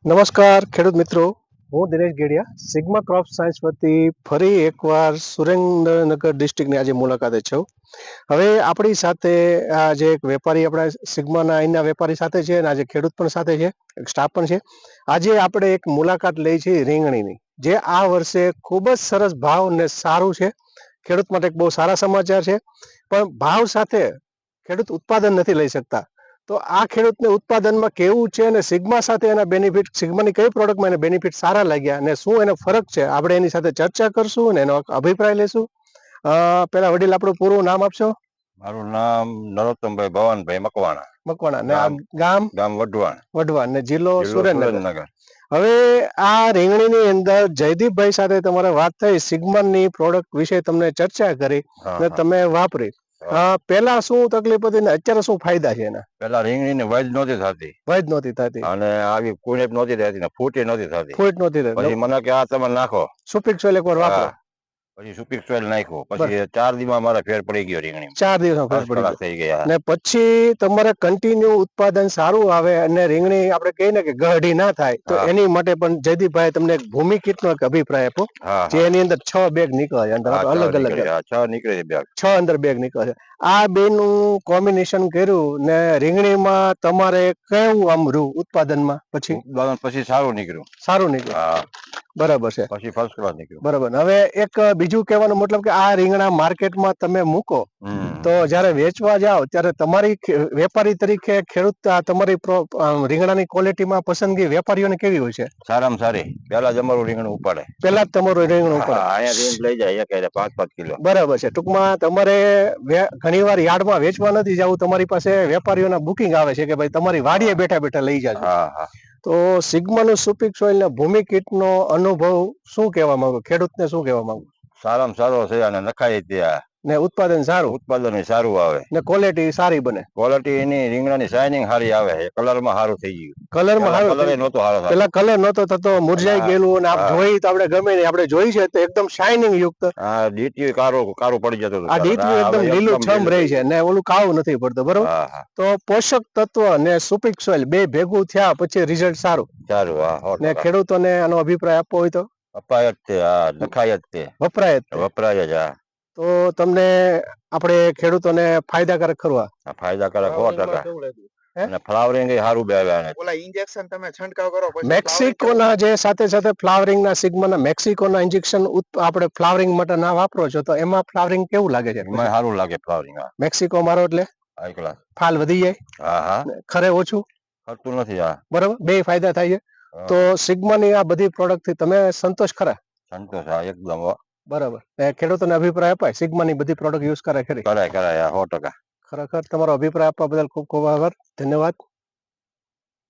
નમસ્કાર ખેડૂત મિત્રો, હું Dinesh Gediya sigma crop science વતી ફરી એકવાર સુરેન્દ્રનગર ડિસ્ટ્રિક્ટની આજે મુલાકાતે છું. હવે આપણી સાથે આ જે એક વેપારી આપણા સિગ્માના અહીંના વેપારી સાથે છે અને આજે ખેડૂત પણ સાથે છે, સ્ટાફ પણ છે. આજે આપણે એક મુલાકાત લઈ છે રીંગણીની, જે આ વર્ષે ખૂબ જ સરસ ભાવ ને સારું છે. ખેડૂત માટે બહુ સારા સમાચાર છે, પણ ભાવ સાથે ખેડૂત ઉત્પાદન નથી લઈ શકતા. તો આ ખેડૂતને ઉત્પાદનમાં કેવું છે અને સિગ્મા સાથે એના બેનિફિટ, સિગ્માની કઈ પ્રોડક્ટમાં એને બેનિફિટ સારા લાગ્યા અને શું એનો ફરક છે, આપણે એની સાથે ચર્ચા કરશું અને એનો અભિપ્રાય લેશું. પેલા વડીલ આપણું પૂરું નામ આપશો? મારું નામ નરોત્તમભાઈ ભવાનભાઈ મકવાણા. મકવાણા ને આ ગામ? ગામ વઢવાણ. વઢવાણ ને જિલ્લો સુરેન્દ્રનગર. સુરેન્દ્રનગર. હવે આ રીંગણીની અંદર જયદીપભાઈ સાથે તમારે વાત થઈ, સિગ્માની પ્રોડક્ટ વિશે તમને ચર્ચા કરી ને તમે વાપરી. પેલા શું તકલીફ હતી ને અત્યારે શું ફાયદા છે એના? પેલા રીંગણીની વજ નહોતી થતી, વજ નહોતી થતી અને આવી કુણેપ નહોતી થતી ને ફૂટે નહોતી થતી. ફૂટ નહોતી થતી. પછી મને કે આ તમે નાખો સુપિક સોઇલ એકવાર વાપરો. પછી સુપિક સોઇલ નાખ્યો, પછી 4 દિવસમાં મારા ફેર પડી ગયો રીંગણી. 4 દિવસમાં ફેર પડી થઈ ગયા. ને પછી તમારે કન્ટિન્યુ ઉત્પાદન સારું આવે અને રીંગણી આપણે કહીએ ને કે ગઢી ના થાય, તો એની માટે પણ જયદીપભાઈ તમને એક ભૂમિ કીટનો એક અભિપ્રાય આપો, જે એની અંદર 6 બેગ નીકળે છે, અંદર અલગ અલગ 6 નીકળે છે બેગ. 6 અંદર બેગ નીકળે છે. આ બેનું કોમ્બિનેશન કર્યું ને રીંગણીમાં તમારે કેવું આમ રહ્યું ઉત્પાદનમાં? પછી સારું નીકળ્યું. સારું નીકળ્યું, બરાબર છે. પછી ફર્સ્ટ ક્લાસ નીકળ્યું. બરાબર. હવે એક બીજું કહેવાનો મતલબ કે આ રીંગણા માર્કેટમાં તમે મૂકો તો જયારે વેચવા જાઓ ત્યારે તમારી વેપારી તરીકે ખેડૂત તમારી રીંગણાની ક્વોલિટીમાં પસંદગી વેપારીઓને કેવી હોય છે? સારામાં સારી. પેલા જ અમારું રીંગણું ઉપાડે. પેલા જ તમારું રીંગણું ઉપાડે. અહીંયા લઈ જાય 5-5 કિલો. બરાબર છે. ટૂંકમાં તમારે ઘણી વાર યાર્ડમાં વેચવા નથી જવું, તમારી પાસે વેપારીઓના બુકિંગ આવે છે કે ભાઈ તમારી વાડીએ બેઠા બેઠા લઈ જાજો. તો સિગ્માનું સુપિક સોઇલ ને ભૂમિ કીટનો અનુભવ શું કહેવા માંગુ, ખેડૂતને શું કહેવા માંગુ? સારામાં સારો છે અને નખાય ત્યાં ને ઉત્પાદન સારું, ઉત્પાદન સારું આવે ને ક્વોલિટી સારી બને. ક્વોલિટી એની રીંગણાની શાઇનિંગ સારી આવે છે, કલરમાં સારું થઈ ગયું. કલરમાં સારું નહોતો, પેલા કલર નહોતો થતો, મુરઝાઈ ગયેલું, અને આપ જોઈ તો આપણે ગમે નહીં, આપણે જોઈ છે તો એકદમ શાઇનિંગ યુક્ત. આ ડીટીયુ કારું પડી જતું હતું. આ ડીટીયુ એકદમ લીલું છમ રહી છે ને ઓલું કાળું નથી પડતું, બરોબર? તો પોષક તત્વ ને સુપિક સોઇલ બે ભેગું થયા પછી રિઝલ્ટ સારું. ને ખેડૂતોને આનો અભિપ્રાય આપવો હોય તો અપાય જ છે, નખાય જ છે, વપરાય જ. તો તમને આપણે ખેડૂતોને ફાયદાકારક ખરું? ફાયદાકારક 100%. અને ફ્લાવરિંગ એ સારું બેવે. ઓલા ઇન્જેક્શન તમે છંટકાવ કરો પછી મેક્સિકોના જે સાથે સાથે ફ્લાવરિંગના સિગ્માના મેક્સિકોના ઇન્જેક્શન આપણે ફ્લાવરિંગ માટે ના વાપરો છો, તો એમાં ફ્લાવરિંગ કેવું લાગે છે? એમાં સારું લાગે ફ્લાવરિંગ. મેક્સિકો મારો એટલે હાઈ ક્લાસ. ફાલ વધી જાય, ખરે ઓછું થતું નથી. બરાબર, બે ફાયદા થાય છે. તો સિગ્માની આ બધી પ્રોડક્ટ થી તમે સંતોષ ખરા? સંતોષ એકદમ. બરાબર. ખેડૂતોને અભિપ્રાય અપાય સિગ્માની બધી પ્રોડક્ટ યુઝ કરે ખરી? કરાય 100%. ખરેખર તમારો અભિપ્રાય આપવા બદલ ખૂબ ખૂબ આભાર, ધન્યવાદ.